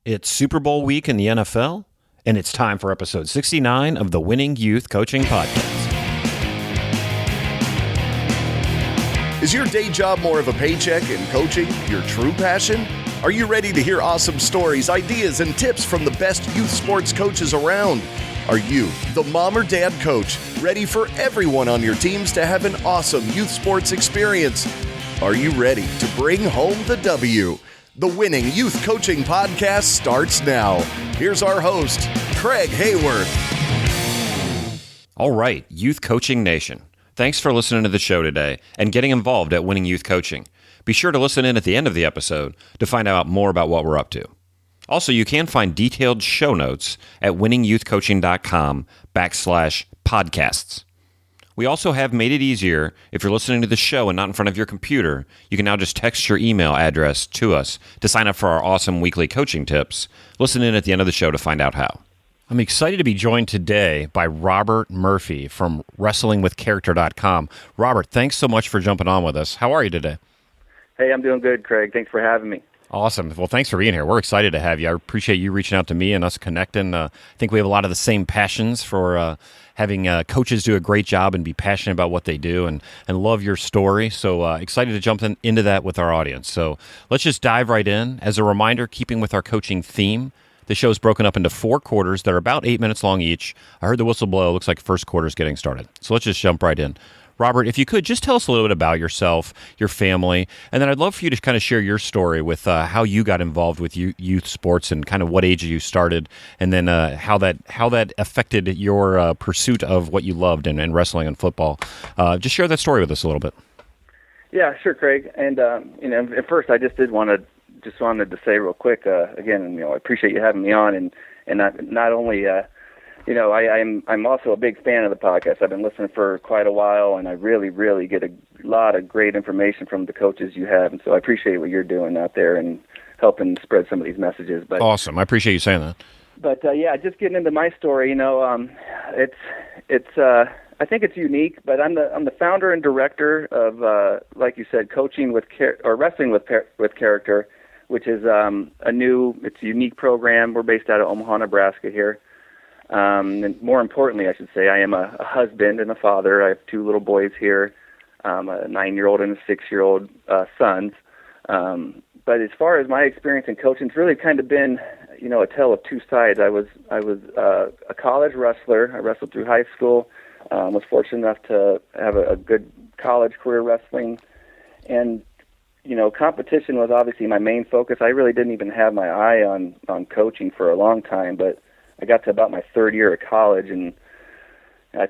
It's Super Bowl week in the NFL, and it's time for episode 69 of the Winning Youth Coaching Podcast. Is your day job more of a paycheck and coaching your true passion? Are you ready to hear awesome stories, ideas, and tips from the best youth sports coaches around? Are you, the mom or dad coach, ready for everyone on your teams to have an awesome youth sports experience? Are you ready to bring home the W? The Winning Youth Coaching Podcast starts now. Here's our host, Craig Hayworth. All right, Youth Coaching Nation. Thanks for listening to the show today and getting involved at Winning Youth Coaching. Be sure to listen in at the end of the episode to find out more about what we're up to. Also, you can find detailed show notes at winningyouthcoaching.com/podcasts. We also have made it easier. If you're listening to the show and not in front of your computer, you can now just text your email address to us to sign up for our awesome weekly coaching tips. Listen in at the end of the show to find out how. I'm excited to be joined today by Robert Murphy from WrestlingWithCharacter.com. Robert, thanks so much for jumping on with us. How are you today? Hey, I'm doing good, Craig. Thanks for having me. Awesome. Well, thanks for being here. We're excited to have you. I appreciate you reaching out to me and us connecting. I think we have a lot of the same passions for having coaches do a great job and be passionate about what they do and love your story. So excited to jump into that with our audience. So let's just dive right in. As a reminder, keeping with our coaching theme, the show is broken up into 4 quarters that are about 8 minutes long each. I heard the whistle blow. It looks like first quarter is getting started. So let's just jump right in. Robert, if you could, just tell us a little bit about yourself, your family, and then I'd love for you to kind of share your story with how you got involved with youth sports and kind of what age you started, and then how that affected your pursuit of what you loved and wrestling and football. Just share that story with us a little bit. Yeah, sure, Craig. And at first, I wanted to say real quick again, I appreciate you having me on, and not only. I'm also a big fan of the podcast. I've been listening for quite a while, and I really, really get a lot of great information from the coaches you have. And so I appreciate what you're doing out there and helping spread some of these messages. But awesome. I appreciate you saying that. But just getting into my story, it's I think it's unique. But I'm the founder and director of, like you said, Wrestling with Character, which is it's a unique program. We're based out of Omaha, Nebraska here. And more importantly, I should say, I am a husband and a father. I have 2 little boys here, a 9-year-old and a 6-year-old sons. But as far as my experience in coaching, it's really kind of been, a tale of 2 sides. I was a college wrestler. I wrestled through high school. Was fortunate enough to have a good college career wrestling, and competition was obviously my main focus. I really didn't even have my eye on coaching for a long time, but I got to about my 3rd year of college, and I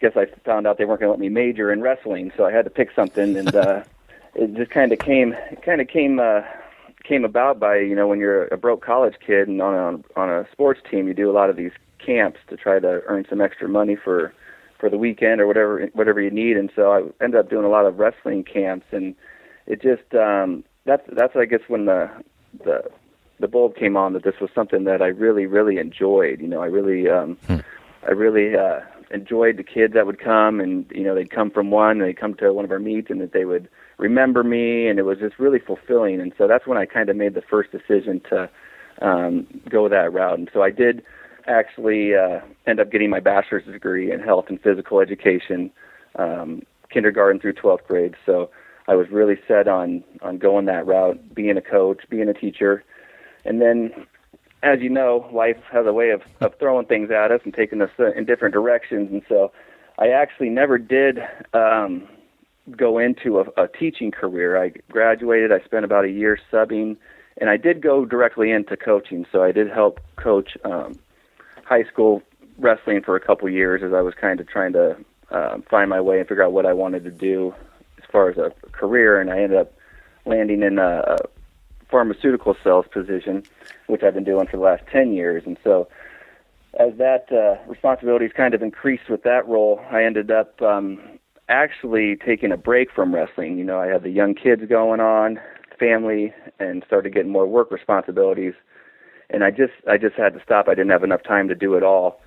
guess I found out they weren't going to let me major in wrestling, so I had to pick something, and it just kind of came about by when you're a broke college kid and on a sports team, you do a lot of these camps to try to earn some extra money for the weekend or whatever you need, and so I ended up doing a lot of wrestling camps, and it just that's I guess when the bulb came on that this was something that I really, really enjoyed. I really enjoyed the kids that would come, and they'd come from one, and they'd come to one of our meets, and that they would remember me, and it was just really fulfilling. And so that's when I kind of made the first decision to go that route. And so I did actually end up getting my bachelor's degree in health and physical education, kindergarten through 12th grade. So I was really set on going that route, being a coach, being a teacher. And then, as you know, life has a way of throwing things at us and taking us in different directions. And so I actually never did go into a teaching career. I graduated. I spent about a year subbing, and I did go directly into coaching. So I did help coach high school wrestling for a couple years as I was kind of trying to find my way and figure out what I wanted to do as far as a career. And I ended up landing in a pharmaceutical sales position, which I've been doing for the last 10 years. And so as that responsibilities kind of increased with that role, I ended up actually taking a break from wrestling. I had the young kids going on, family, and started getting more work responsibilities. And I just had to stop. I didn't have enough time to do it all,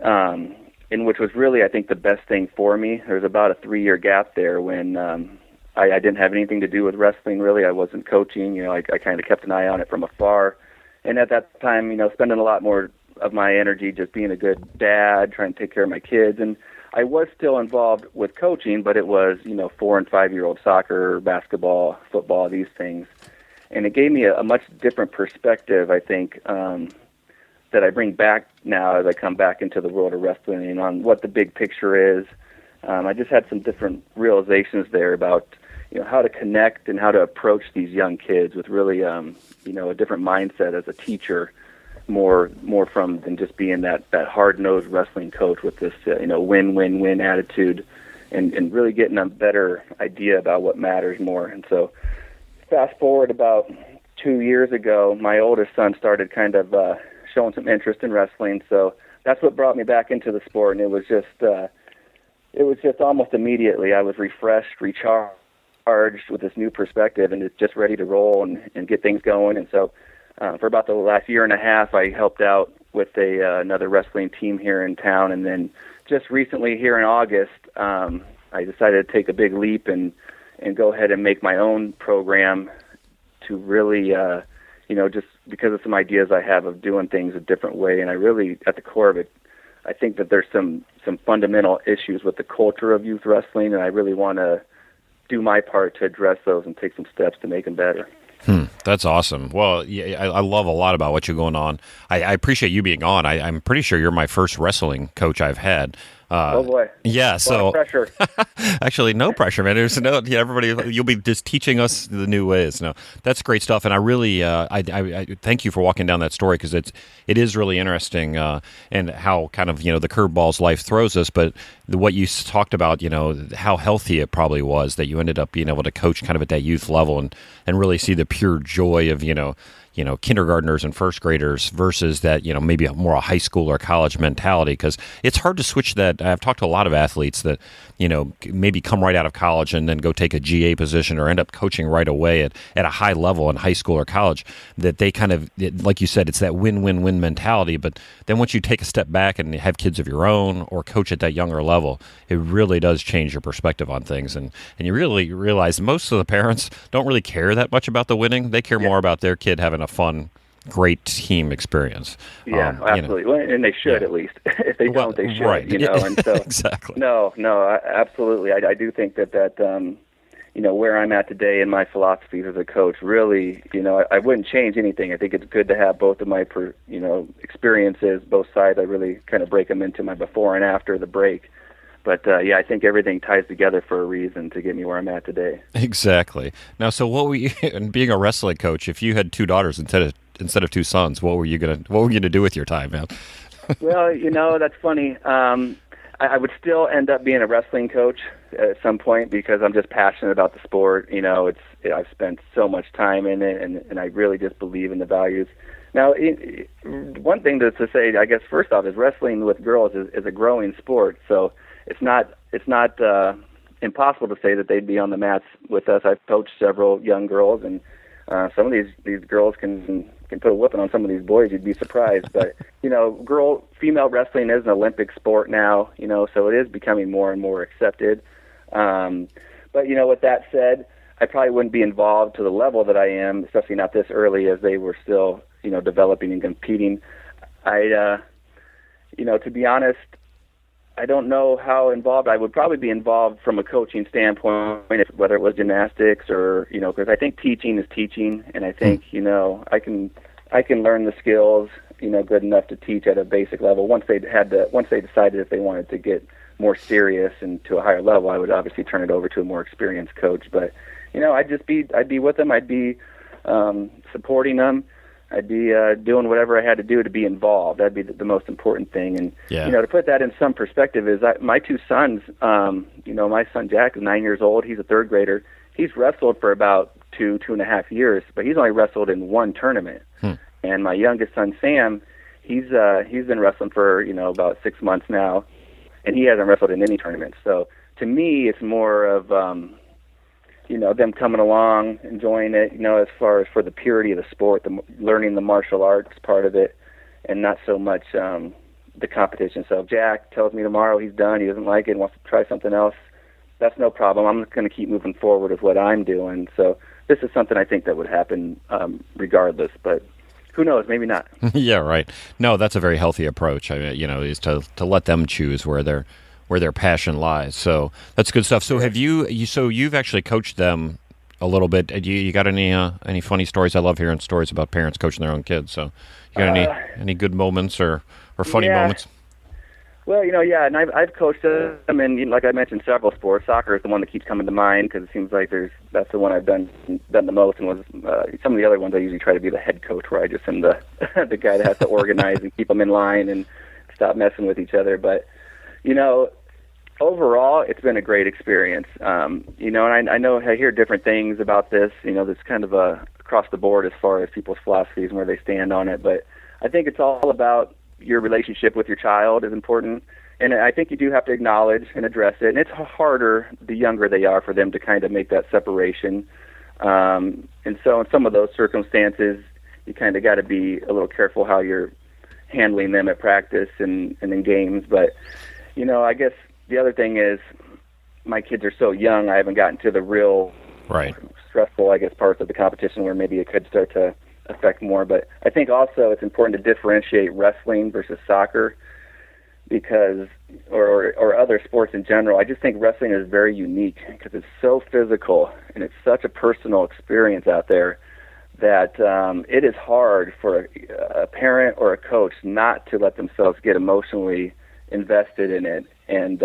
and which was really, I think, the best thing for me. There was about a 3-year gap there when I didn't have anything to do with wrestling, really. I wasn't coaching. I kind of kept an eye on it from afar. And at that time, spending a lot more of my energy just being a good dad, trying to take care of my kids. And I was still involved with coaching, but it was, 4 and 5-year-old soccer, basketball, football, these things. And it gave me a much different perspective, I think, that I bring back now as I come back into the world of wrestling on what the big picture is. I just had some different realizations there about, how to connect and how to approach these young kids with really, a different mindset as a teacher, more from than just being that hard-nosed wrestling coach with this, win-win-win attitude, and really getting a better idea about what matters more. And so fast forward about 2 years ago, my oldest son started kind of showing some interest in wrestling. So that's what brought me back into the sport. And it was just almost immediately I was refreshed, recharged with this new perspective, and it's just ready to roll and get things going. And so for about the last year and a half, I helped out with another wrestling team here in town. And then just recently here in August, I decided to take a big leap and go ahead and make my own program to really, just because of some ideas I have of doing things a different way. And I really, at the core of it, I think that there's some fundamental issues with the culture of youth wrestling, and I really want to do my part to address those and take some steps to make them better. That's awesome. Well, yeah, I love a lot about what you're going on. I appreciate you being on. I'm pretty sure you're my first wrestling coach I've had. Oh boy! Yeah, so pressure. Actually, no pressure, man. There's everybody. You'll be just teaching us the new ways. No, that's great stuff, and I really, I thank you for walking down that story because it is really interesting, and how kind of the curveballs life throws us. But what you talked about, how healthy it probably was that you ended up being able to coach kind of at that youth level and really see the pure joy of kindergartners and first graders versus that, maybe more a high school or college mentality, because it's hard to switch that. I've talked to a lot of athletes that, maybe come right out of college and then go take a GA position or end up coaching right away at a high level in high school or college, that they kind of, like you said, it's that win-win-win mentality. But then once you take a step back and have kids of your own or coach at that younger level, it really does change your perspective on things. And you really realize most of the parents don't really care that much about the winning. They care more about their kid having a fun, great team experience. Yeah, absolutely. Well, and they should, at least. If they don't, they should. Right. And so exactly. No, absolutely. I do think that where I'm at today in my philosophies as a coach, really, I wouldn't change anything. I think it's good to have both of my experiences, both sides. I really kind of break them into my before and after the break. But, I think everything ties together for a reason to get me where I'm at today. Exactly. Now, so what were you, and being a wrestling coach, if you had 2 daughters instead of 2 sons, what were you gonna do with your time, man? Well, that's funny. I would still end up being a wrestling coach at some point because I'm just passionate about the sport. I've spent so much time in it, and I really just believe in the values. Now, one thing to say, I guess, first off, is wrestling with girls is a growing sport. So it's not impossible to say that they'd be on the mats with us. I've coached several young girls, and some of these girls can put a whipping on some of these boys. You'd be surprised. But female wrestling is an Olympic sport now. So it is becoming more and more accepted. But with that said, I probably wouldn't be involved to the level that I am, especially not this early, as they were still developing and competing. To be honest, I don't know how involved. I would probably be involved from a coaching standpoint, whether it was gymnastics or, because I think teaching is teaching, and I think, I can learn the skills, good enough to teach at a basic level. Once they decided if they wanted to get more serious and to a higher level, I would obviously turn it over to a more experienced coach. But, I'd be with them. I'd be supporting them. I'd be doing whatever I had to do to be involved. That'd be the most important thing. And, to put that in some perspective is my 2 sons, my son Jack is 9 years old. He's a 3rd grader. He's wrestled for about 2.5 years, but he's only wrestled in 1 tournament. And my youngest son, Sam, he's been wrestling for, about 6 months now, and he hasn't wrestled in any tournaments. So to me, it's more of, them coming along, enjoying it, as far as for the purity of the sport, learning the martial arts part of it, and not so much the competition. So if Jack tells me tomorrow he's done, he doesn't like it, wants to try something else, that's no problem. I'm going to keep moving forward with what I'm doing. So this is something I think that would happen regardless. But who knows? Maybe not. Yeah, right. No, that's a very healthy approach. I mean, is to let them choose where their passion lies. So that's good stuff. So have so you've actually coached them a little bit. You got any funny stories? I love hearing stories about parents coaching their own kids. So you got any good moments or funny moments? Well, yeah, and I've coached them, and like I mentioned, several sports. Soccer is the one that keeps coming to mind because it seems like that's the one I've done the most. And was some of the other ones I usually try to be the head coach, where I just am the the guy that has to organize and keep them in line and stop messing with each other. But overall, it's been a great experience. And I know I hear different things about this. There's kind of across the board as far as people's philosophies and where they stand on it. But I think it's all about your relationship with your child is important. And I think you do have to acknowledge and address it. And it's harder the younger they are for them to kind of make that separation. And so in some of those circumstances, you kind of got to be a little careful how you're handling them at practice and in games. But, I guess the other thing is my kids are so young, I haven't gotten to the real stressful, parts of the competition where maybe it could start to affect more. But I think also it's important to differentiate wrestling versus soccer because or other sports in general. I just think wrestling is very unique because it's so physical and it's such a personal experience out there that it is hard for a parent or a coach not to let themselves get emotionally invested in it and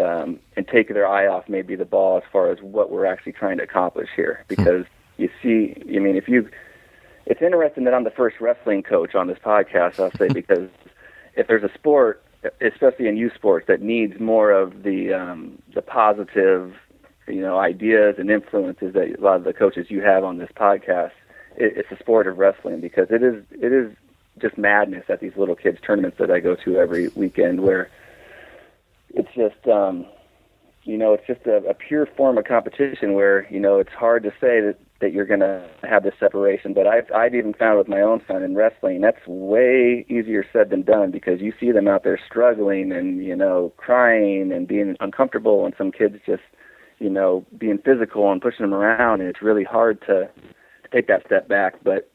take their eye off maybe the ball as far as what we're actually trying to accomplish here. Because it's interesting that I'm the first wrestling coach on this podcast, I'll say, because if there's a sport, especially in youth sports, that needs more of the positive, ideas and influences that a lot of the coaches you have on this podcast, it's the sport of wrestling, because it is just madness at these little kids tournaments that I go to every weekend, where it's just it's just a pure form of competition where it's hard to say that you're going to have this separation. But I've even found with my own son in wrestling, that's way easier said than done, because you see them out there struggling and, crying and being uncomfortable, and some kids just, being physical and pushing them around, and it's really hard to take that step back. But,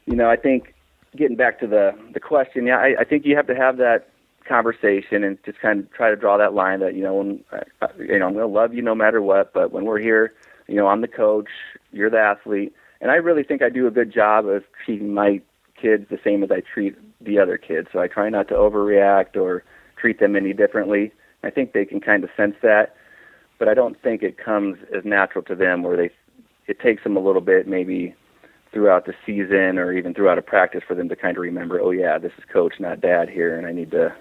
I think getting back to the question, I think you have to have that conversation and just kind of try to draw that line that, when, I'm going to love you no matter what, but when we're here, I'm the coach, you're the athlete. And I really think I do a good job of treating my kids the same as I treat the other kids. So I try not to overreact or treat them any differently. I think they can kind of sense that, but I don't think it comes as natural to them, where it takes them a little bit, maybe throughout the season or even throughout a practice, for them to kind of remember, oh yeah, this is coach, not dad here, and I need to,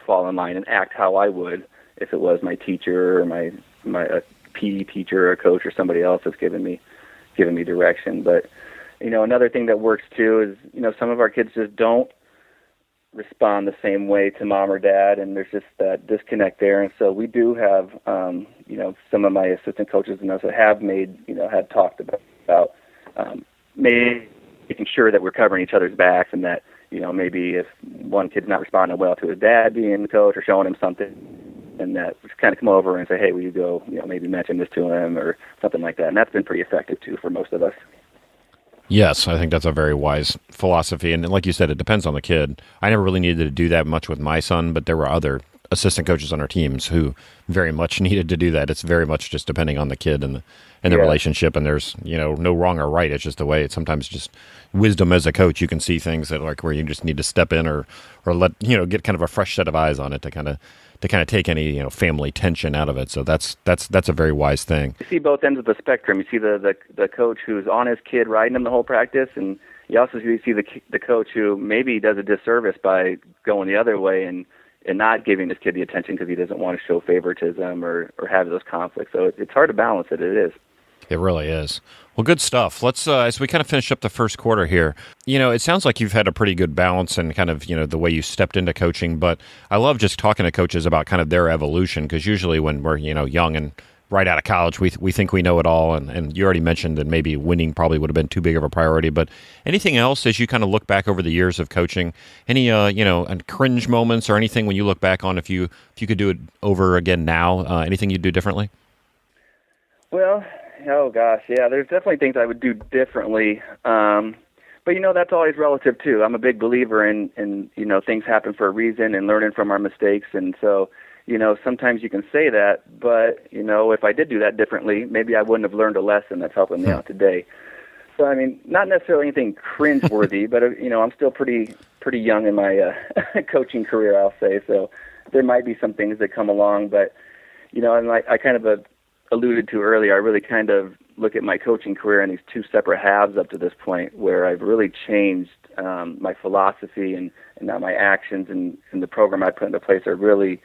fall in line and act how I would if it was my teacher or my PE teacher or a coach or somebody else that's giving me direction. But another thing that works too is some of our kids just don't respond the same way to mom or dad, and there's just that disconnect there. And so we do have some of my assistant coaches and us that have had talked about making sure that we're covering each other's backs, and that maybe if one kid's not responding well to his dad being the coach or showing him something, and that we just kind of come over and say, hey, will you go, maybe mention this to him or something like that. And that's been pretty effective too for most of us. Yes, I think that's a very wise philosophy. And like you said, it depends on the kid. I never really needed to do that much with my son, but there were other assistant coaches on our teams who very much needed to do that. It's very much just depending on the kid and the relationship. And there's, no wrong or right. It's just the way. It's sometimes just wisdom as a coach. You can see things that where you just need to step in or let, get kind of a fresh set of eyes on it to kind of take any family tension out of it. So that's a very wise thing. You see both ends of the spectrum. You see the coach who's on his kid, riding him the whole practice, and you also see the coach who maybe does a disservice by going the other way and not giving his kid the attention because he doesn't want to show favoritism or have those conflicts. So it's hard to balance it. It is. It really is. Well, good stuff. Let's, as we kind of finish up the first quarter here, it sounds like you've had a pretty good balance and kind of, the way you stepped into coaching, but I love just talking to coaches about kind of their evolution, because usually when we're, young and right out of college, we think we know it all, and you already mentioned that maybe winning probably would have been too big of a priority, but anything else as you kind of look back over the years of coaching, any, and cringe moments or anything when you look back on if you could do it over again now, anything you'd do differently? Well, oh gosh, yeah, there's definitely things I would do differently. But But that's always relative too. I'm a big believer in things happen for a reason and learning from our mistakes. And so, sometimes you can say that, but if I did do that differently, maybe I wouldn't have learned a lesson that's helping me out today. So I mean, not necessarily anything cringeworthy, but I'm still pretty young in my coaching career, I'll say. So there might be some things that come along, but and like I kind of alluded to earlier, I really kind of look at my coaching career in these two separate halves up to this point, where I've really changed my philosophy, and now my actions and the program I put into place are really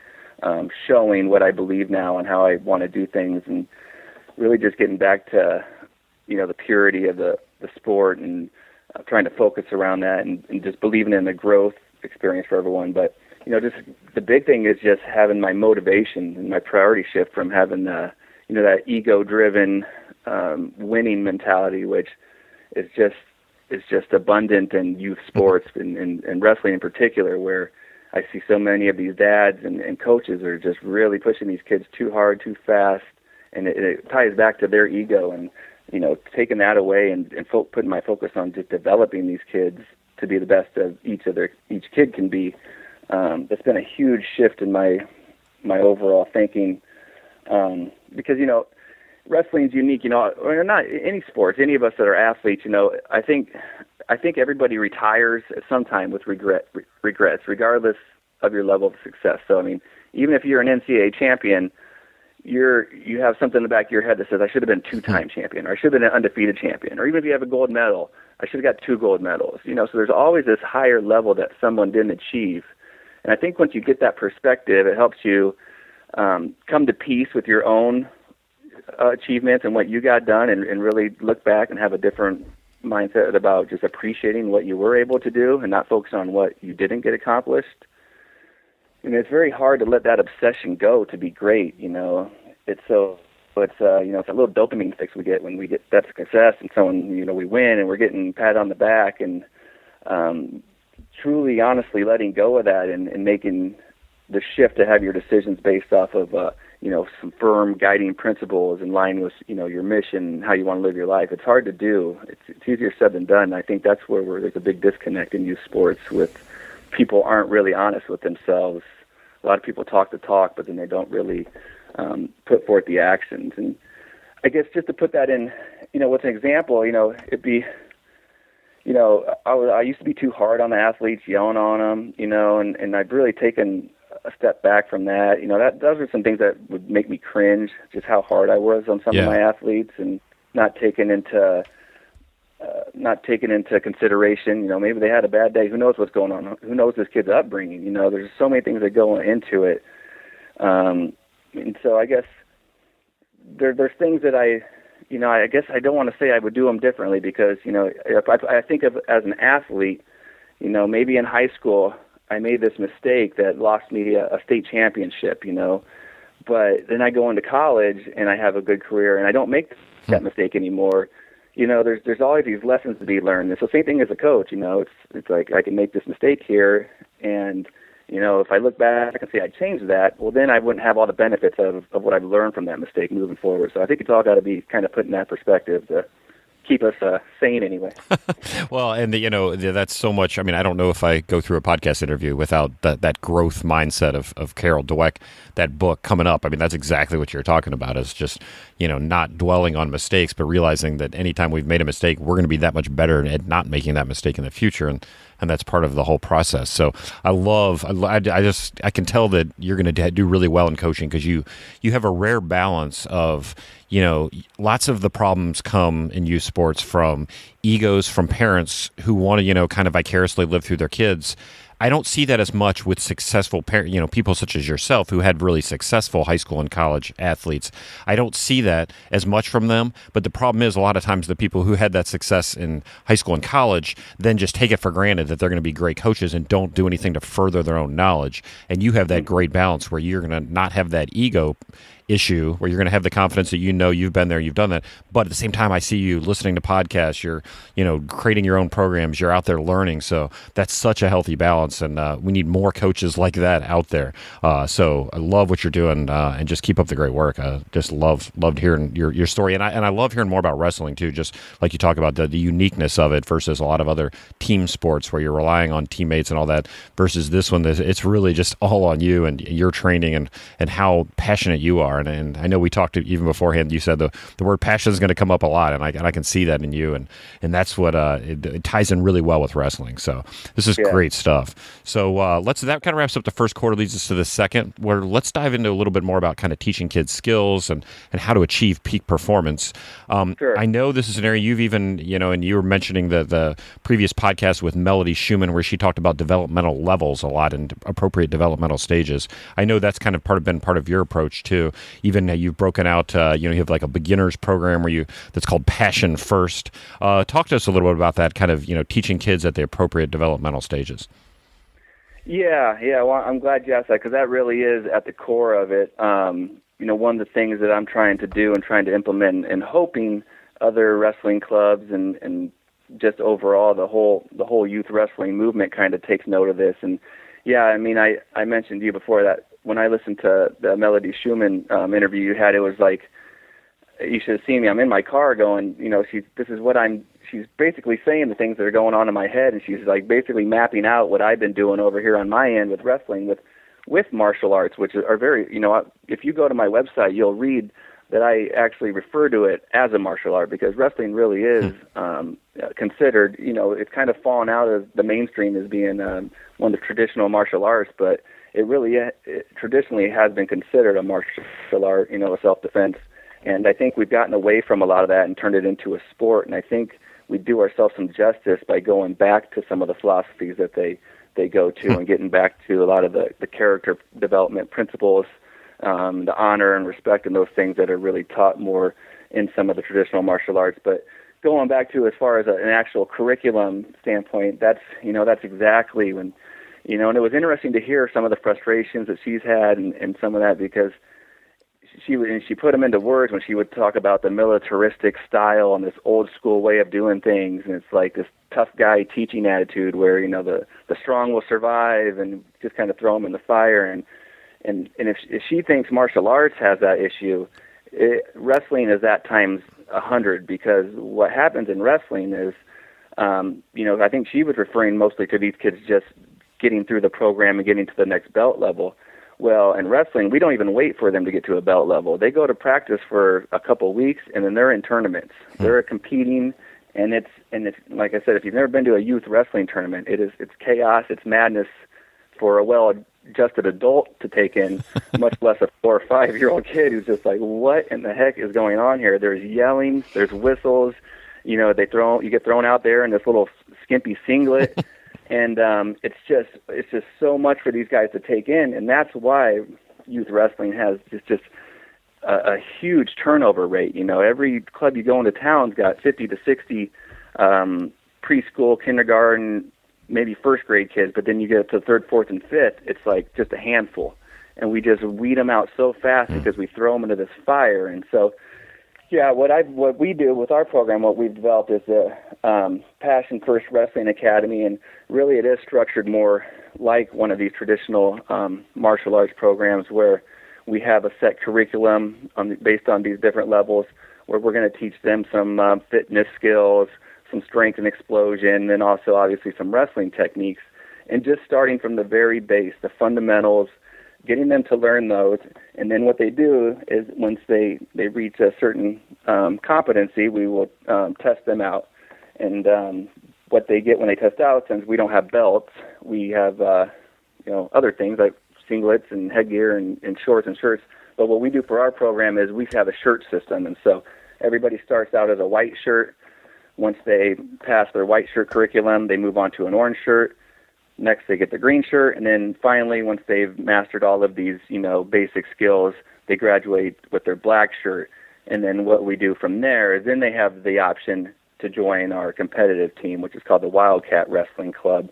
showing what I believe now and how I want to do things, and really just getting back to the purity of the sport, and trying to focus around that, and just believing in the growth experience for everyone. But just the big thing is just having my motivation and my priority shift from having that ego-driven winning mentality, which is just abundant in youth sports and wrestling in particular, where I see so many of these dads and coaches are just really pushing these kids too hard, too fast, and it ties back to their ego, and taking that away and putting my focus on just developing these kids to be the best of each kid can be. That's been a huge shift in my overall thinking, because wrestling's unique. Or not any sports. Any of us that are athletes, I think everybody retires at some time with regrets, regardless of your level of success. So I mean, even if you're an NCAA champion, you have something in the back of your head that says, I should have been two-time champion, or I should have been an undefeated champion, or even if you have a gold medal, I should have got 2 gold medals. So there's always this higher level that someone didn't achieve. And I think once you get that perspective, it helps you come to peace with your own achievements and what you got done, and really look back and have a different mindset about just appreciating what you were able to do and not focus on what you didn't get accomplished. It's very hard to let that obsession go to be great. It's a little dopamine fix we get when we get that success, and someone, we win and we're getting pat on the back, and truly, honestly letting go of that and making the shift to have your decisions based off of, some firm guiding principles in line with, your mission, how you want to live your life. It's hard to do. It's easier said than done. I think that's where there's a big disconnect in youth sports, with people aren't really honest with themselves. A lot of people talk the talk, but then they don't really put forth the actions. And I guess just to put that in, with an example, it'd be, I used to be too hard on the athletes, yelling on them, and I've really taken a step back from that. Those are some things that would make me cringe, just how hard I was on some of my athletes, and not taking into consideration, maybe they had a bad day. Who knows what's going on? Who knows this kid's upbringing? There's so many things that go into it. And so I guess there's things that I guess I don't want to say I would do them differently, because, if I think of as an athlete, maybe in high school I made this mistake that lost me a state championship, but then I go into college and I have a good career and I don't make that mistake anymore. There's always these lessons to be learned. And so same thing as a coach, it's like I can make this mistake here, and if I look back and say I changed that, well, then I wouldn't have all the benefits of what I've learned from that mistake moving forward. So I think it's all got to be kind of put in that perspective to keep us sane anyway. Well, and that's so much. I mean, I don't know if I go through a podcast interview without that growth mindset of Carol Dweck, that book coming up. I mean, that's exactly what you're talking about, is just, not dwelling on mistakes, but realizing that anytime we've made a mistake, we're going to be that much better at not making that mistake in the future. And that's part of the whole process. So I can tell that you're going to do really well in coaching, because you have a rare balance of, lots of the problems come in youth sports from egos from parents who want to, kind of vicariously live through their kids. I don't see that as much with successful people such as yourself, who had really successful high school and college athletes. I don't see that as much from them. But the problem is, a lot of times the people who had that success in high school and college then just take it for granted that they're going to be great coaches and don't do anything to further their own knowledge. And you have that great balance where you're going to not have that ego issue where you're going to have the confidence that you've been there, you've done that. But at the same time, I see you listening to podcasts, you're creating your own programs, you're out there learning. So that's such a healthy balance, and we need more coaches like that out there. So I love what you're doing, and just keep up the great work. Just loved hearing your story, and I love hearing more about wrestling too. Just like you talk about the uniqueness of it versus a lot of other team sports where you're relying on teammates and all that. Versus this one, it's really just all on you and your training and how passionate you are. And I know we talked even beforehand. You said the word passion is going to come up a lot, and I can see that in you. And that's what it ties in really well with wrestling. So this is great stuff. So that kind of wraps up the first quarter, leads us to the second, where let's dive into a little bit more about kind of teaching kids skills and how to achieve peak performance. Sure. I know this is an area you've even, and you were mentioning the previous podcast with Melody Schumann, where she talked about developmental levels a lot and appropriate developmental stages. I know that's kind of been part of your approach too. Even you've broken out, you have like a beginner's program that's called Passion First. Talk to us a little bit about that kind of, teaching kids at the appropriate developmental stages. Yeah. Well, I'm glad you asked that, because that really is at the core of it. One of the things that I'm trying to do and trying to implement, and hoping other wrestling clubs and just overall the whole youth wrestling movement kind of takes note of this. And yeah, I mentioned to you before that when I listened to the Melody Schumann interview you had, it was like, you should have seen me. I'm in my car going, she's basically saying the things that are going on in my head, and she's like basically mapping out what I've been doing over here on my end with wrestling, with martial arts, which are very, if you go to my website, you'll read that I actually refer to it as a martial art, because wrestling really is considered, it's kind of fallen out of the mainstream as being one of the traditional martial arts, but it really traditionally has been considered a martial art, a self-defense. And I think we've gotten away from a lot of that and turned it into a sport. And I think we do ourselves some justice by going back to some of the philosophies that they go to and getting back to a lot of the character development principles, the honor and respect, and those things that are really taught more in some of the traditional martial arts. But going back to as far as an actual curriculum standpoint, that's exactly when, and it was interesting to hear some of the frustrations that she's had and some of that, because she put them into words when she would talk about the militaristic style and this old school way of doing things. And it's like this tough guy teaching attitude where, the strong will survive, and just kind of throw them in the fire. And if she thinks martial arts has that issue, wrestling is at times 100, because what happens in wrestling is, I think she was referring mostly to these kids just getting through the program and getting to the next belt level. Well, in wrestling, we don't even wait for them to get to a belt level. They go to practice for a couple of weeks, and then they're in tournaments. They're competing, and it's like I said, if you've never been to a youth wrestling tournament, it's chaos, it's madness for a well-adjusted adult to take in, much less a 4 or 5-year-old kid who's just like, what in the heck is going on here? There's yelling, there's whistles, you get thrown out there in this little skimpy singlet. And it's just so much for these guys to take in, and that's why youth wrestling has just a huge turnover rate. Every club you go into town's got 50 to 60 preschool, kindergarten, maybe first grade kids, but then you get to third, fourth, and fifth, it's like just a handful, and we just weed them out so fast because we throw them into this fire. And so, yeah, what we do with our program, what we've developed is the Passion First Wrestling Academy, and really it is structured more like one of these traditional martial arts programs, where we have a set curriculum based on these different levels, where we're going to teach them some fitness skills, some strength and explosion, and also obviously some wrestling techniques, and just starting from the very base, the fundamentals, getting them to learn those. And then what they do is once they reach a certain competency, we will test them out. And what they get when they test out, since we don't have belts, we have other things like singlets and headgear and shorts and shirts. But what we do for our program is we have a shirt system. And so everybody starts out as a white shirt. Once they pass their white shirt curriculum, they move on to an orange shirt. Next, they get the green shirt, and then finally, once they've mastered all of these, basic skills, they graduate with their black shirt. And then what we do from there is then they have the option to join our competitive team, which is called the Wildcat Wrestling Club,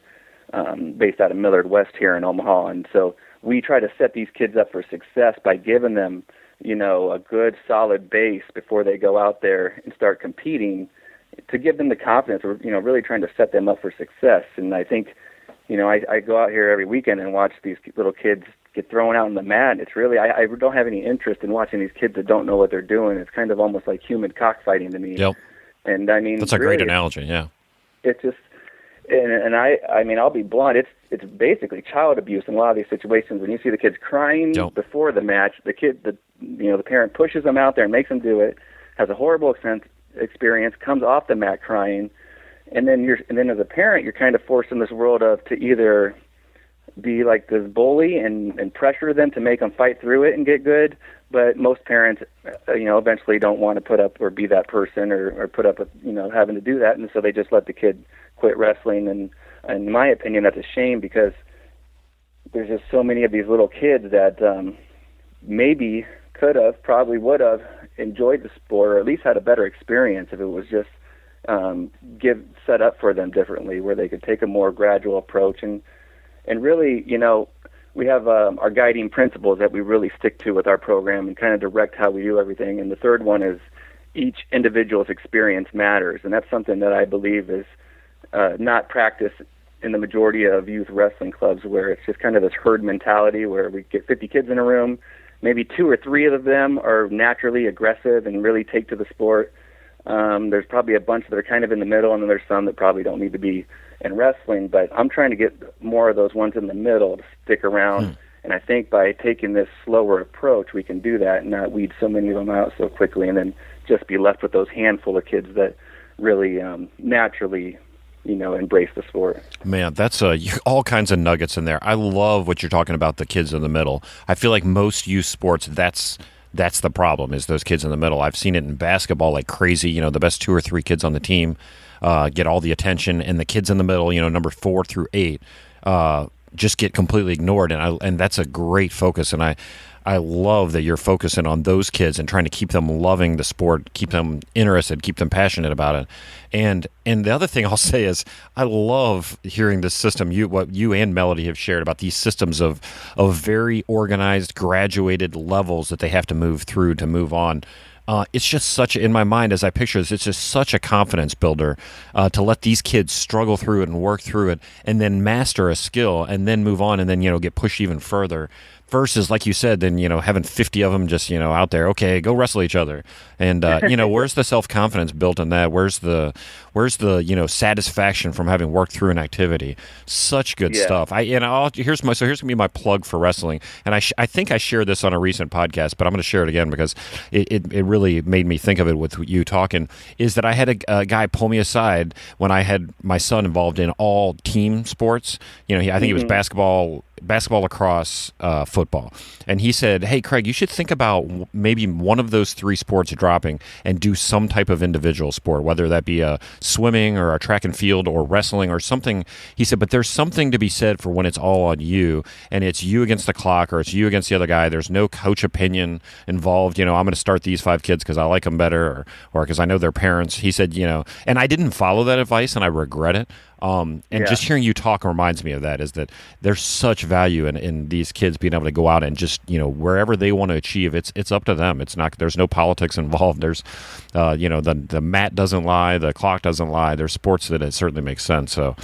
based out of Millard West here in Omaha. And so we try to set these kids up for success by giving them a good solid base before they go out there and start competing, to give them the confidence. We're, really trying to set them up for success. And I think, I go out here every weekend and watch these little kids get thrown out on the mat. It's really, I don't have any interest in watching these kids that don't know what they're doing. It's kind of almost like human cockfighting to me. Yep. And I mean, that's a great analogy. Yeah. It's just, and I mean, I'll be blunt. It's basically child abuse in a lot of these situations. When you see the kids crying before the match, the parent pushes them out there and makes them do it, has a horrible experience, comes off the mat crying, and then as a parent, you're kind of forced in this world to either be like this bully and pressure them to make them fight through it and get good. But most parents, eventually don't want to put up or be that person or put up with, having to do that. And so they just let the kid quit wrestling. And in my opinion, that's a shame, because there's just so many of these little kids that maybe probably would have enjoyed the sport, or at least had a better experience if it was just set up for them differently, where they could take a more gradual approach. And really, we have our guiding principles that we really stick to with our program and kind of direct how we do everything. And the third one is each individual's experience matters. And that's something that I believe is not practiced in the majority of youth wrestling clubs, where it's just kind of this herd mentality where we get 50 kids in a room, maybe 2 or 3 of them are naturally aggressive and really take to the sport. There's probably a bunch that are kind of in the middle, and then there's some that probably don't need to be in wrestling. But I'm trying to get more of those ones in the middle to stick around. And I think by taking this slower approach, we can do that and not weed so many of them out so quickly, and then just be left with those handful of kids that really naturally embrace the sport. Man, that's all kinds of nuggets in there. I love what you're talking about, the kids in the middle. I feel like most youth sports, that's the problem, is those kids in the middle. I've seen it in basketball like crazy. The best 2 or 3 kids on the team get all the attention, and the kids in the middle, number 4 through 8, just get completely ignored. And that's a great focus. And I love that you're focusing on those kids and trying to keep them loving the sport, keep them interested, keep them passionate about it. And the other thing I'll say is I love hearing this system, what you and Melody have shared about these systems of very organized, graduated levels that they have to move through to move on. It's just in my mind as I picture this, it's just such a confidence builder to let these kids struggle through it and work through it and then master a skill and then move on and then, get pushed even further. Versus, like you said, then, having 50 of them just, out there, okay, go wrestle each other. And, where's the self-confidence built in that? Where's the satisfaction from having worked through an activity? Such good stuff. Here's going to be my plug for wrestling. And I think I shared this on a recent podcast, but I'm going to share it again because it really made me think of it with you talking, is that I had a guy pull me aside when I had my son involved in all team sports. I think it was basketball, lacrosse, football. And he said, hey, Craig, you should think about maybe one of those 3 sports dropping and do some type of individual sport, whether that be swimming or a track and field or wrestling or something. He said, but there's something to be said for when it's all on you and it's you against the clock or it's you against the other guy. There's no coach opinion involved. I'm going to start these 5 kids because I like them better or because I know their parents. He said, and I didn't follow that advice and I regret it. Just hearing you talk reminds me of that, is that there's such value in these kids being able to go out and just, wherever they want to achieve, it's up to them. It's not, there's no politics involved. There's, the mat doesn't lie, the clock doesn't lie. There's sports that it certainly makes sense. So,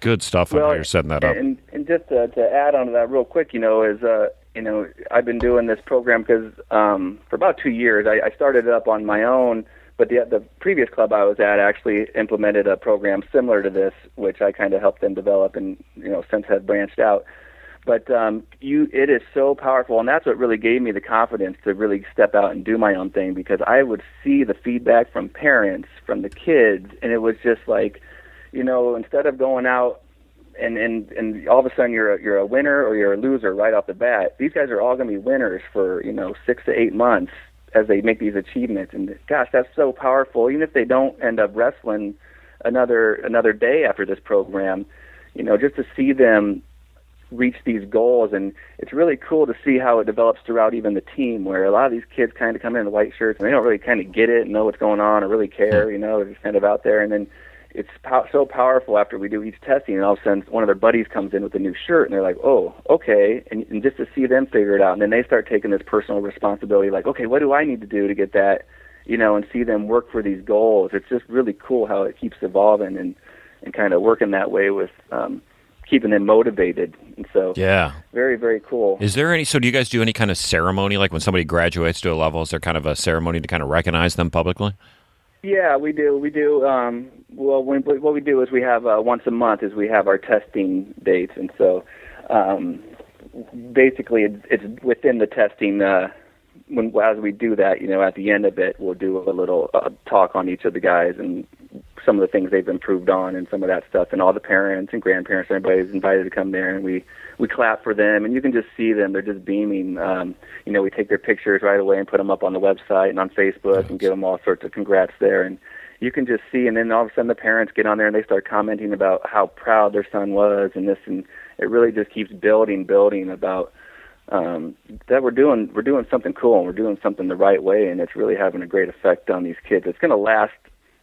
good stuff on how you're setting that up. And just to add on to that real quick, I've been doing this program because for about 2 years, I started it up on my own. But the previous club I was at actually implemented a program similar to this, which I kind of helped them develop and, since have branched out. But it is so powerful, and that's what really gave me the confidence to really step out and do my own thing, because I would see the feedback from parents, from the kids, and it was just like, instead of going out and all of a sudden you're a winner or you're a loser right off the bat, these guys are all going to be winners for, 6 to 8 months as they make these achievements. And gosh, that's so powerful. Even if they don't end up wrestling another day after this program, just to see them reach these goals. And it's really cool to see how it develops throughout even the team, where a lot of these kids kind of come in the white shirts and they don't really kind of get it and know what's going on or really care, they're just kind of out there. And then it's so powerful after we do each testing, and all of a sudden one of their buddies comes in with a new shirt, and they're like, oh, okay, and just to see them figure it out, and then they start taking this personal responsibility, like, okay, what do I need to do to get that, and see them work for these goals. It's just really cool how it keeps evolving and kind of working that way with keeping them motivated. And so, yeah, very, very cool. Is there any? So, do you guys do any kind of ceremony, like when somebody graduates to a level? Is there kind of a ceremony to kind of recognize them publicly? Yeah, we do. We do. Well, what we do is we have once a month is we have our testing dates, and so basically it's within the testing. As we do that, at the end of it, we'll do a little talk on each of the guys and some of the things they've improved on and some of that stuff. And all the parents and grandparents, everybody's invited to come there, and we clap for them. And you can just see them; they're just beaming. We take their pictures right away and put them up on the website and on Facebook and give them all sorts of congrats there. And you can just see. And then all of a sudden, the parents get on there and they start commenting about how proud their son was and this, and it really just keeps building about. That we're doing something cool and we're doing something the right way, and it's really having a great effect on these kids. It's going to last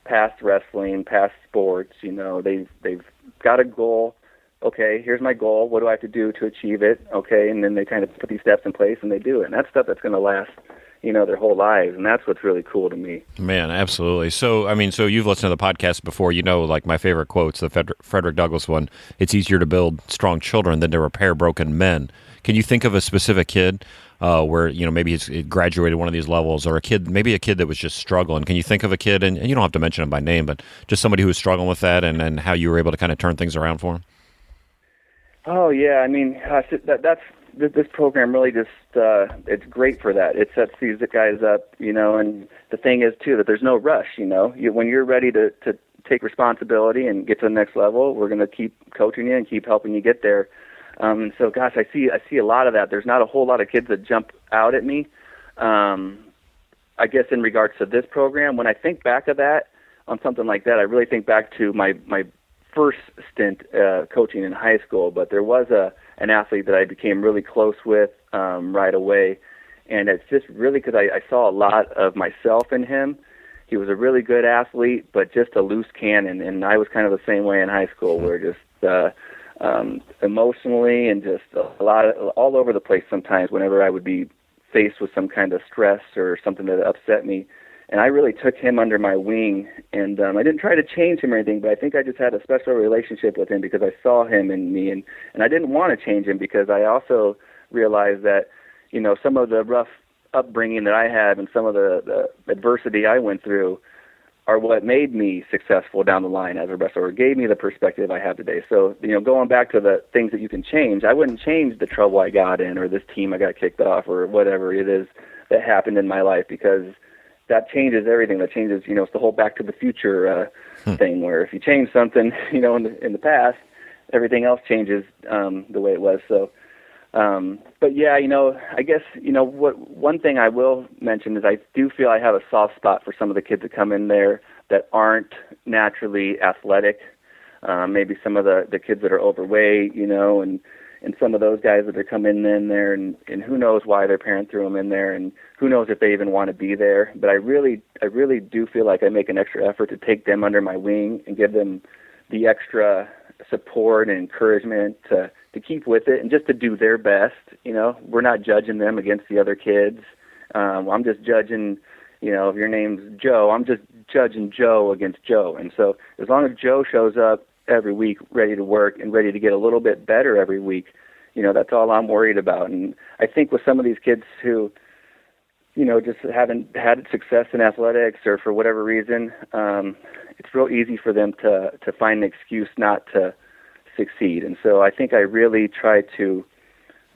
past wrestling, past sports. They've got a goal. Okay, here's my goal. What do I have to do to achieve it? Okay, and then they kind of put these steps in place and they do it. And that's stuff that's going to last, their whole lives, and that's what's really cool to me. Man, absolutely. So you've listened to the podcast before, like my favorite quotes, the Frederick Douglass one, it's easier to build strong children than to repair broken men. Can you think of a specific kid where, maybe he's graduated one of these levels, or maybe a kid that was just struggling? Can you think of a kid, and you don't have to mention him by name, but just somebody who was struggling with that and how you were able to kind of turn things around for him? Oh, yeah. I mean, this program really just, it's great for that. It sets these guys up, and the thing is, too, that there's no rush, when you're ready to take responsibility and get to the next level, we're going to keep coaching you and keep helping you get there. And so, gosh, I see a lot of that. There's not a whole lot of kids that jump out at me. I guess in regards to this program, when I think back of that, on something like that, I really think back to my first stint coaching in high school. But there was an athlete that I became really close with right away, and it's just really because I saw a lot of myself in him. He was a really good athlete, but just a loose cannon, and I was kind of the same way in high school, where just emotionally and just all over the place sometimes whenever I would be faced with some kind of stress or something that upset me. And I really took him under my wing, and I didn't try to change him or anything, but I think I just had a special relationship with him because I saw him in me, and I didn't want to change him because I also realized that, some of the rough upbringing that I had and some of the adversity I went through are what made me successful down the line as a wrestler, or gave me the perspective I have today. So, going back to the things that you can change, I wouldn't change the trouble I got in or this team I got kicked off or whatever it is that happened in my life, because that changes everything. That changes, it's the whole Back to the Future thing, where if you change something, in the past, everything else changes the way it was. So, but yeah, I guess, one thing I will mention is I do feel I have a soft spot for some of the kids that come in there that aren't naturally athletic. Maybe some of the kids that are overweight, and some of those guys that are coming in there, and who knows why their parent threw them in there, and who knows if they even want to be there. But I really do feel like I make an extra effort to take them under my wing and give them the extra support and encouragement to keep with it and just to do their best. We're not judging them against the other kids. I'm just judging, if your name's Joe, I'm just judging Joe against Joe. And so as long as Joe shows up every week ready to work and ready to get a little bit better every week, that's all I'm worried about. And I think with some of these kids who, just haven't had success in athletics or for whatever reason, it's real easy for them to find an excuse not to succeed. And so I think I really try to,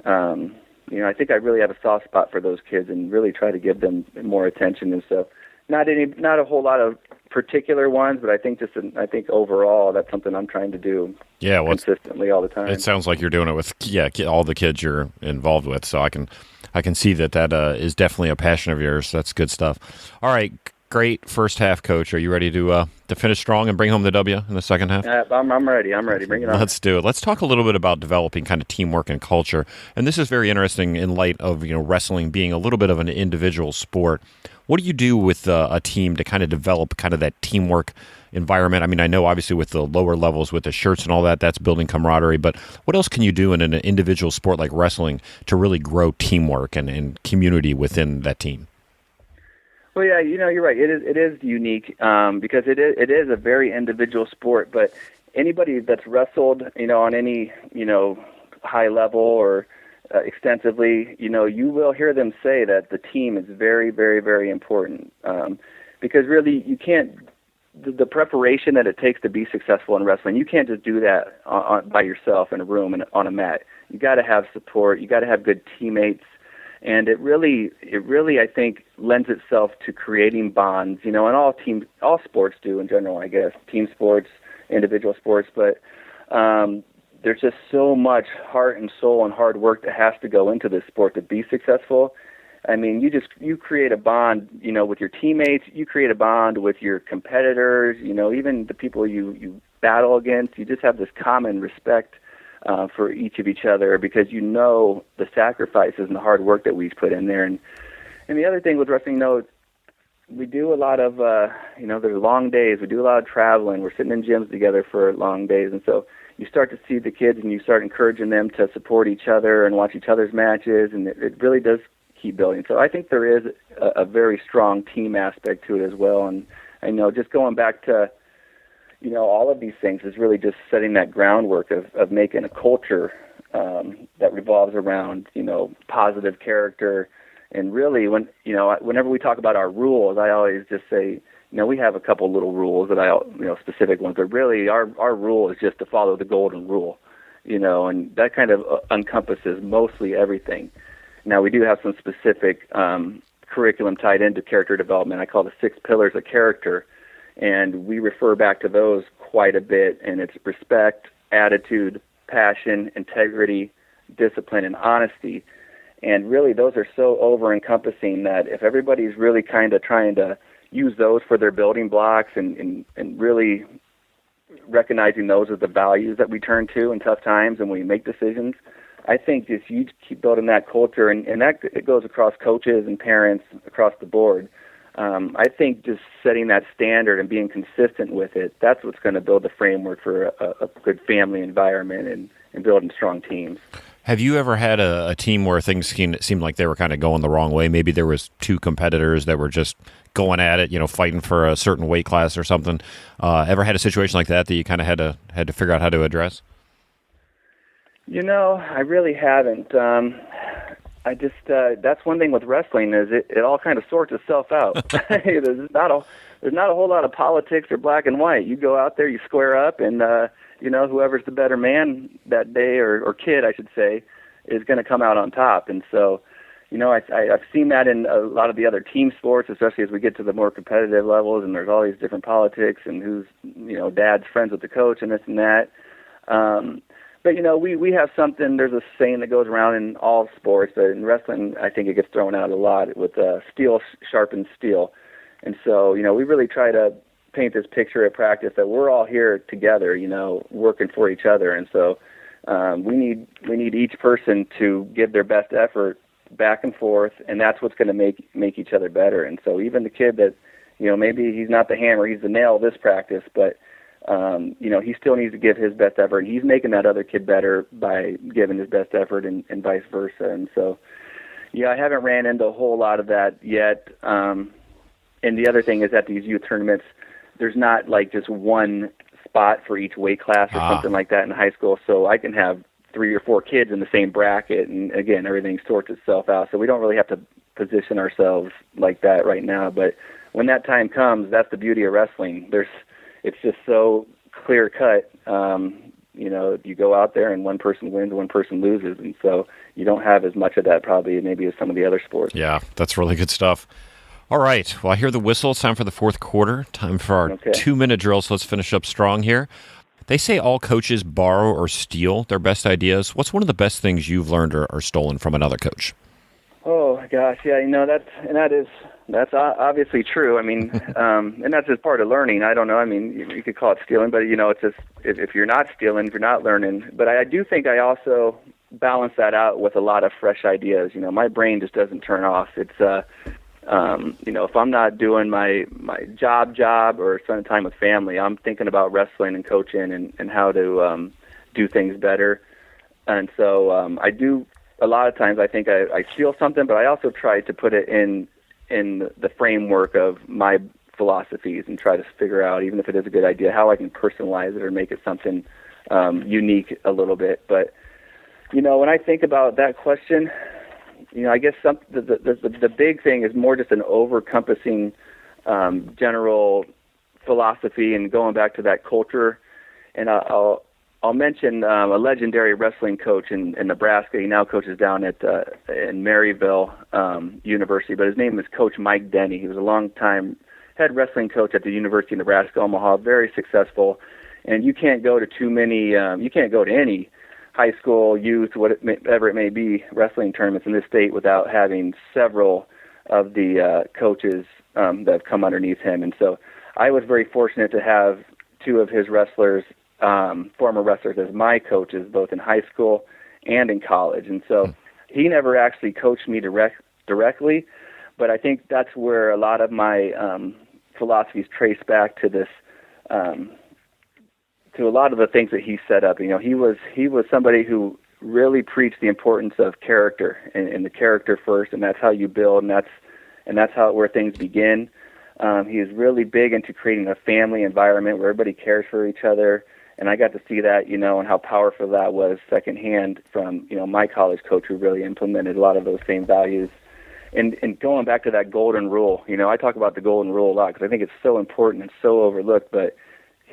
I think I really have a soft spot for those kids and really try to give them more attention. And so not a whole lot of particular ones, but I think overall that's something I'm trying to do consistently all the time. It sounds like you're doing it with all the kids you're involved with. So I can see that is definitely a passion of yours. That's good stuff. All right. Great first half, Coach. Are you ready to finish strong and bring home the W in the second half? I'm ready. Bring it on. Let's do it. Let's talk a little bit about developing kind of teamwork and culture. And this is very interesting in light of wrestling being a little bit of an individual sport. What do you do with a team to kind of develop kind of that teamwork environment? I mean, I know obviously with the lower levels with the shirts and all that, that's building camaraderie, but what else can you do in an individual sport like wrestling to really grow teamwork and community within that team? Well, yeah, you're right. It is unique because it is a very individual sport. But anybody that's wrestled, on any high level or extensively, you will hear them say that the team is very, very, very important because really you can't. The preparation that it takes to be successful in wrestling, you can't just do that by yourself in a room and on a mat. You got to have support. You got to have good teammates. And it really, I think, lends itself to creating bonds, and all sports do in general, I guess, team sports, individual sports, but there's just so much heart and soul and hard work that has to go into this sport to be successful. I mean, you create a bond, with your teammates, you create a bond with your competitors, even the people you battle against. You just have this common respect for each other because the sacrifices and the hard work that we put in there. And the other thing with wrestling, we do a lot of, there's long days. We do a lot of traveling. We're sitting in gyms together for long days. And so you start to see the kids and you start encouraging them to support each other and watch each other's matches. And it really does keep building. So I think there is a very strong team aspect to it as well. And I know just going back to, all of these things is really just setting that groundwork of making a culture that revolves around, positive character. And really, whenever we talk about our rules, I always just say, we have a couple little rules that specific ones, but really our rule is just to follow the golden rule, and that kind of encompasses mostly everything. Now, we do have some specific curriculum tied into character development. I call the 6 pillars of character. And we refer back to those quite a bit, and it's respect, attitude, passion, integrity, discipline, and honesty. And really, those are so over-encompassing that if everybody's really kind of trying to use those for their building blocks and really recognizing those as the values that we turn to in tough times and when we make decisions, I think just you keep building that culture, and that it goes across coaches and parents across the board. I think just setting that standard and being consistent with it, that's what's going to build the framework for a good family environment and building strong teams. Have you ever had a team where things seemed like they were kind of going the wrong way? Maybe there was 2 competitors that were just going at it, fighting for a certain weight class or something. Ever had a situation like that you kind of had to figure out how to address? I really haven't. I just that's one thing with wrestling is it all kind of sorts itself out. There's not a whole lot of politics or black and white. You go out there, you square up, and whoever's the better man that day or kid, I should say, is going to come out on top. And so, I've seen that in a lot of the other team sports, especially as we get to the more competitive levels, and there's all these different politics and who's dad's friends with the coach and this and that. But, we have something, there's a saying that goes around in all sports, but in wrestling, I think it gets thrown out a lot with steel sharpens steel. And so, we really try to paint this picture at practice that we're all here together, working for each other. And so we need each person to give their best effort back and forth, and that's what's going to make each other better. And so even the kid that, maybe he's not the hammer, he's the nail this practice, but he still needs to give his best effort. He's making that other kid better by giving his best effort and vice versa. And so, I haven't ran into a whole lot of that yet. And the other thing is at these youth tournaments, there's not like just one spot for each weight class or something like that in high school. So I can have 3 or 4 kids in the same bracket. And again, everything sorts itself out. So we don't really have to position ourselves like that right now. But when that time comes, that's the beauty of wrestling. It's just so clear cut. You go out there and one person wins, one person loses, and so you don't have as much of that probably maybe as some of the other sports. Yeah, that's really good stuff. All right, well, I hear the whistle. It's time for the 4th quarter. Time for our 2-minute drill, so let's finish up strong here. They say all coaches borrow or steal their best ideas. What's one of the best things you've learned or stolen from another coach? Oh, gosh, yeah, that's obviously true. I mean, and that's just part of learning. I don't know. I mean, you could call it stealing, but, it's just if you're not stealing, if you're not learning. But I do think I also balance that out with a lot of fresh ideas. My brain just doesn't turn off. It's If I'm not doing my job or spending time with family, I'm thinking about wrestling and coaching and how to do things better. And so I do, a lot of times I think I steal something, but I also try to put it in the framework of my philosophies and try to figure out, even if it is a good idea, how I can personalize it or make it something unique a little bit. But, when I think about that question, I guess the big thing is more just an over-encompassing general philosophy and going back to that culture. And I'll mention a legendary wrestling coach in Nebraska. He now coaches down at in Maryville University, but his name is Coach Mike Denny. He was a long-time head wrestling coach at the University of Nebraska, Omaha, very successful. And you can't go to you can't go to any high school, youth, whatever it may be, wrestling tournaments in this state without having several of the coaches that have come underneath him. And so I was very fortunate to have two of his wrestlers, former wrestlers, as my coaches, both in high school and in college. And so he never actually coached me directly, but I think that's where a lot of my philosophies trace back to this, to a lot of the things that he set up. He was somebody who really preached the importance of character and the character first, and that's how you build, and that's where things begin. He is really big into creating a family environment where everybody cares for each other, and I got to see that, and how powerful that was secondhand from, my college coach who really implemented a lot of those same values. And going back to that golden rule, I talk about the golden rule a lot because I think it's so important and so overlooked, but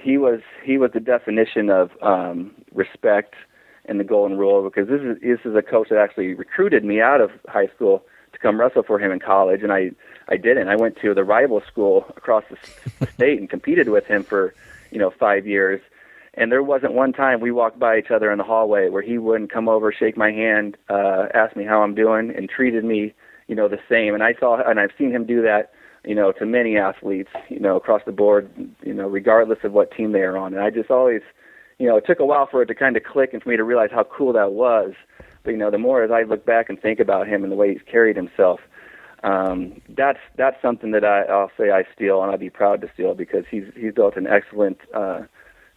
he was the definition of respect and the golden rule, because this is a coach that actually recruited me out of high school to come wrestle for him in college, and I didn't. I went to the rival school across the state and competed with him for 5 years, and there wasn't one time we walked by each other in the hallway where he wouldn't come over, shake my hand, ask me how I'm doing, and treated me the same. And I've seen him do that to many athletes, across the board, regardless of what team they are on. And I just always, it took a while for it to kind of click and for me to realize how cool that was. But, the more as I look back and think about him and the way he's carried himself, that's something that I'll say I steal, and I'd be proud to steal, because he's built an excellent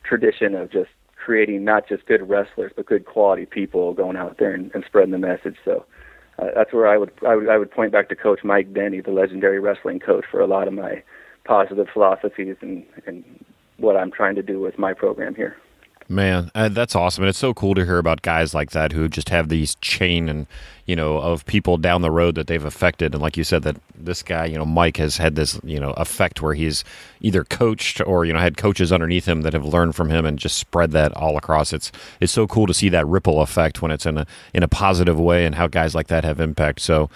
tradition of just creating not just good wrestlers, but good quality people going out there and spreading the message. So that's where I would point back to Coach Mike Denny, the legendary wrestling coach, for a lot of my positive philosophies and what I'm trying to do with my program here. Man, that's awesome. And it's so cool to hear about guys like that who just have these chain and, of people down the road that they've affected. And like you said, that this guy, Mike, has had this, effect where he's either coached or, had coaches underneath him that have learned from him and just spread that all across. It's so cool to see that ripple effect when it's in a positive way, and how guys like that have impact. So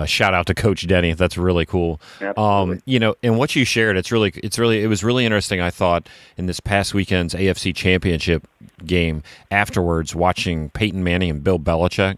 shout out to Coach Denny. That's really cool. Absolutely. And what you shared, it was really interesting. I thought in this past weekend's AFC Championship game afterwards, watching Peyton Manning and Bill Belichick,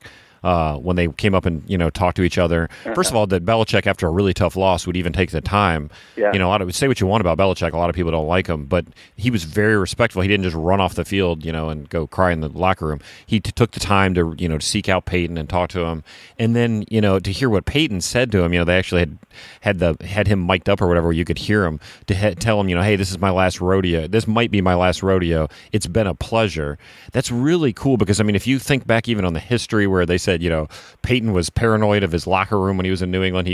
when they came up and talked to each other. First of all, that Belichick, after a really tough loss, would even take the time. Yeah. Say what you want about Belichick. A lot of people don't like him, but he was very respectful. He didn't just run off the field, and go cry in the locker room. He took the time to to seek out Peyton and talk to him, and then to hear what Peyton said to him. They actually had him mic'd up or whatever, where you could hear him to tell him, hey, this is my last rodeo. This might be my last rodeo. It's been a pleasure. That's really cool, because if you think back even on the history where they said, Peyton was paranoid of his locker room when he was in New England.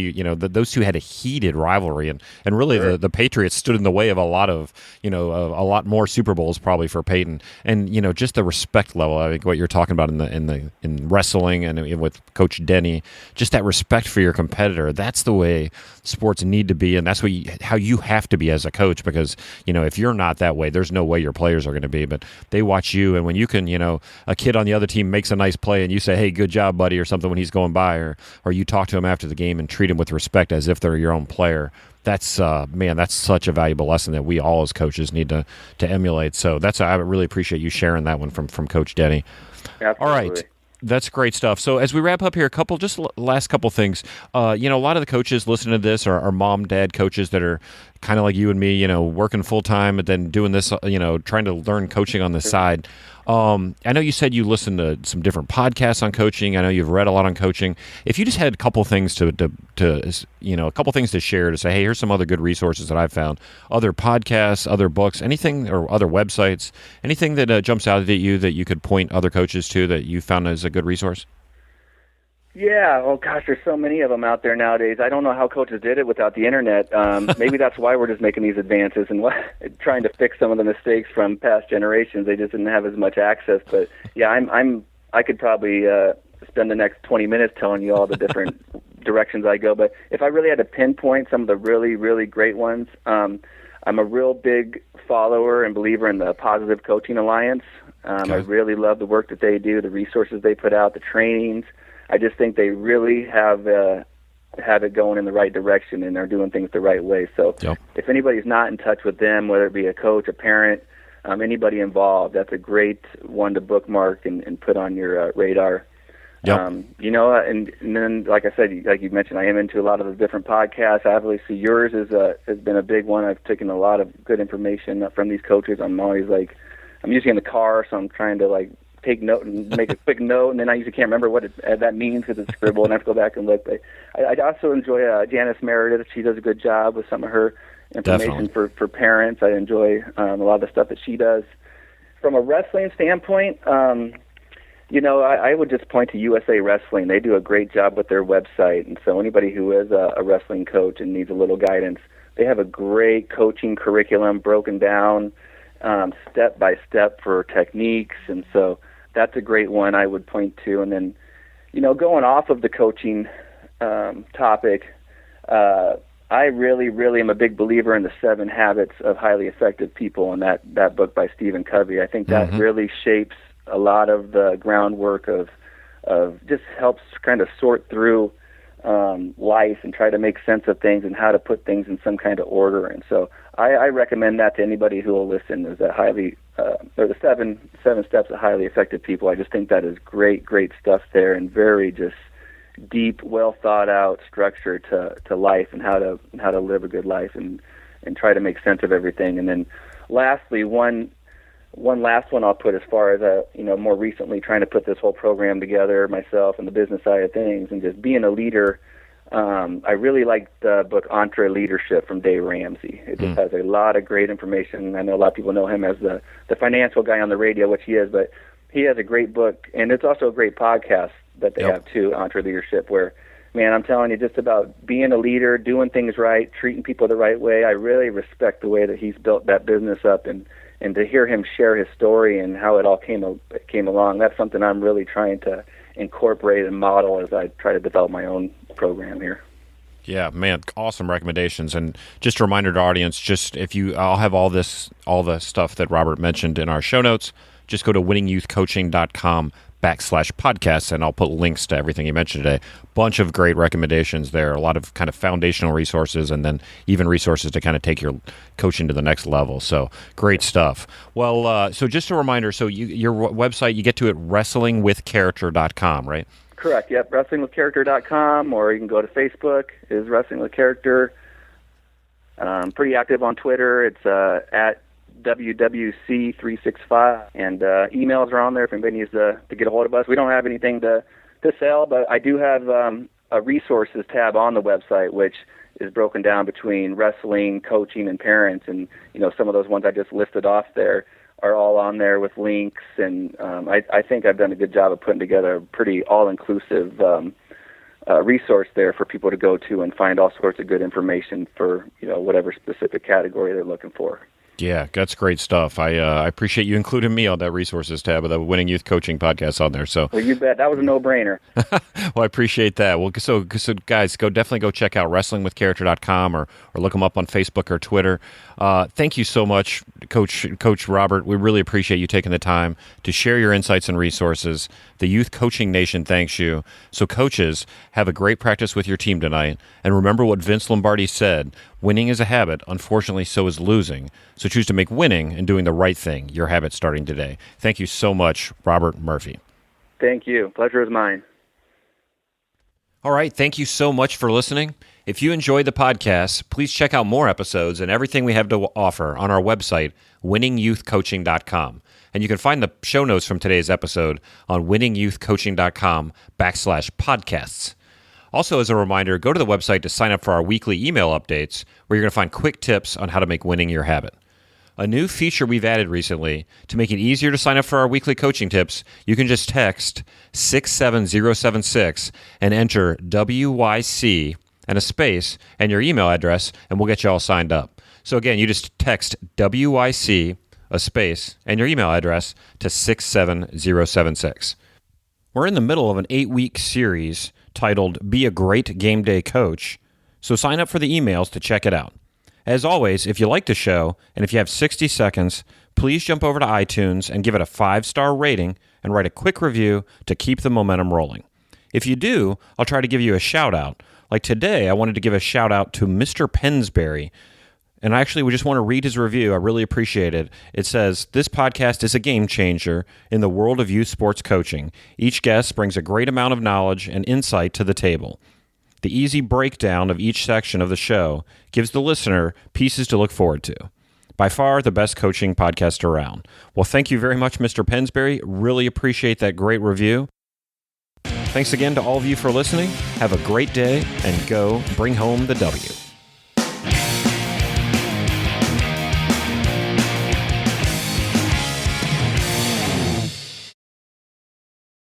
Those two had a heated rivalry, and really Sure. the Patriots stood in the way of a lot of, a lot more Super Bowls probably for Peyton. And just the respect level. I think what you're talking about in wrestling and with Coach Denny, just that respect for your competitor. That's the way sports need to be, and that's how you have to be as a coach, because if you're not that way, there's no way your players are going to be. But they watch you, and when you can, a kid on the other team makes a nice play, and you say, "Hey, good job, buddy," or something when he's going by, or you talk to him after the game and treat him with respect as if they're your own player. That's that's such a valuable lesson that we all as coaches need to emulate. So I really appreciate you sharing that one from Coach Denny. Absolutely. All right. That's great stuff. So as we wrap up here, last couple things. A lot of the coaches listening to this are mom, dad coaches that are kind of like you and me, working full time, but then doing this, trying to learn coaching on the side. I know you said you listen to some different podcasts on coaching. I know you've read a lot on coaching. If you just had a couple things to a couple things to share to say, hey, here's some other good resources that I've found, other podcasts, other books, anything, or other websites, anything that jumps out at you that you could point other coaches to that you found as a good resource? Yeah, oh gosh, there's so many of them out there nowadays. I don't know how coaches did it without the internet. Maybe that's why we're just making these advances and trying to fix some of the mistakes from past generations. They just didn't have as much access. But yeah, I could probably spend the next 20 minutes telling you all the different directions I go. But if I really had to pinpoint some of the really, really great ones, I'm a real big follower and believer in the Positive Coaching Alliance. Okay. I really love the work that they do, the resources they put out, the trainings. I just think they really have it going in the right direction and are doing things the right way. So if anybody's not in touch with them, whether it be a coach, a parent, anybody involved, that's a great one to bookmark and put on your radar. Yep. And then, like I said, like you mentioned, I am into a lot of the different podcasts. Obviously, yours has been a big one. I've taken a lot of good information from these coaches. I'm usually in the car, so I'm trying to take note and make a quick note, and then I usually can't remember what that means because it's scribbled, and I have to go back and look. But I also enjoy Janice Meredith. She does a good job with some of her information for parents. I enjoy a lot of the stuff that she does. From a wrestling standpoint, I would just point to USA Wrestling. They do a great job with their website, and so anybody who is a wrestling coach and needs a little guidance, they have a great coaching curriculum broken down step by step for techniques, and so that's a great one I would point to. And then, going off of the coaching topic, I really, really am a big believer in the 7 Habits of Highly Effective People, and that book by Stephen Covey. I think that really shapes a lot of the groundwork of just helps kind of sort through life and try to make sense of things and how to put things in some kind of order. And so I recommend that to anybody who will listen. Is that the seven steps of highly effective people. I just think that is great stuff there, and very just deep, well thought out structure to life and how to live a good life and try to make sense of everything. And then lastly, one last one I'll put as far as more recently trying to put this whole program together myself and the business side of things and just being a leader. I really like the book Entre Leadership from Dave Ramsey. It just has a lot of great information. I know a lot of people know him as the financial guy on the radio, which he is, but he has a great book, and it's also a great podcast that they have too, Entre Leadership, where, man, I'm telling you, just about being a leader, doing things right, treating people the right way. I really respect the way that he's built that business up, and to hear him share his story and how it all came along, that's something I'm really trying to incorporate and model as I try to develop my own program here. Yeah, man, awesome recommendations. And just a reminder to our audience, I'll have all the stuff that Robert mentioned in our show notes. Just go to winningyouthcoaching.com/podcasts, and I'll put links to everything you mentioned today. Bunch of great recommendations there, a lot of kind of foundational resources, and then even resources to kind of take your coaching to the next level. So great stuff. Well, so just a reminder, so your website, you get to it wrestlingwithcharacter.com, right? Correct, yep, wrestlingwithcharacter.com, or you can go to Facebook, is Wrestling with Character. Pretty active on Twitter. It's at WWC365, and emails are on there if anybody needs to get a hold of us. We don't have anything to sell, but I do have a resources tab on the website, which is broken down between wrestling, coaching, and parents, and some of those ones I just listed off there are all on there with links, and I think I've done a good job of putting together a pretty all-inclusive resource there for people to go to and find all sorts of good information for whatever specific category they're looking for. Yeah, that's great stuff. I appreciate you including me on that resources tab of the Winning Youth Coaching podcast on there. So, well, you bet. That was a no-brainer. Well, I appreciate that. Well, so guys, definitely go check out wrestlingwithcharacter.com or look them up on Facebook or Twitter. Thank you so much, Coach Robert. We really appreciate you taking the time to share your insights and resources. The Youth Coaching Nation thanks you. So, coaches, have a great practice with your team tonight. And remember what Vince Lombardi said, winning is a habit. Unfortunately, so is losing. So choose to make winning and doing the right thing your habit starting today. Thank you so much, Robert Murphy. Thank you. Pleasure is mine. All right, thank you so much for listening. If you enjoyed the podcast, please check out more episodes and everything we have to offer on our website, winningyouthcoaching.com. And you can find the show notes from today's episode on winningyouthcoaching.com/podcasts. Also, as a reminder, go to the website to sign up for our weekly email updates, where you're going to find quick tips on how to make winning your habit. A new feature we've added recently to make it easier to sign up for our weekly coaching tips, you can just text 67076 and enter WYC and a space and your email address, and we'll get you all signed up. So again, you just text WYC, a space, and your email address to 67076. We're in the middle of an 8-week series titled Be a Great Game Day Coach, so sign up for the emails to check it out. As always, if you like the show, and if you have 60 seconds, please jump over to iTunes and give it a 5-star rating and write a quick review to keep the momentum rolling. If you do, I'll try to give you a shout-out. Like today, I wanted to give a shout-out to Mr. Pensbury, and actually we just want to read his review. I really appreciate it. It says, "This podcast is a game changer in the world of youth sports coaching. Each guest brings a great amount of knowledge and insight to the table. The easy breakdown of each section of the show gives the listener pieces to look forward to. By far the best coaching podcast around." Well, thank you very much, Mr. Pensbury. Really appreciate that great review. Thanks again to all of you for listening. Have a great day and go bring home the W.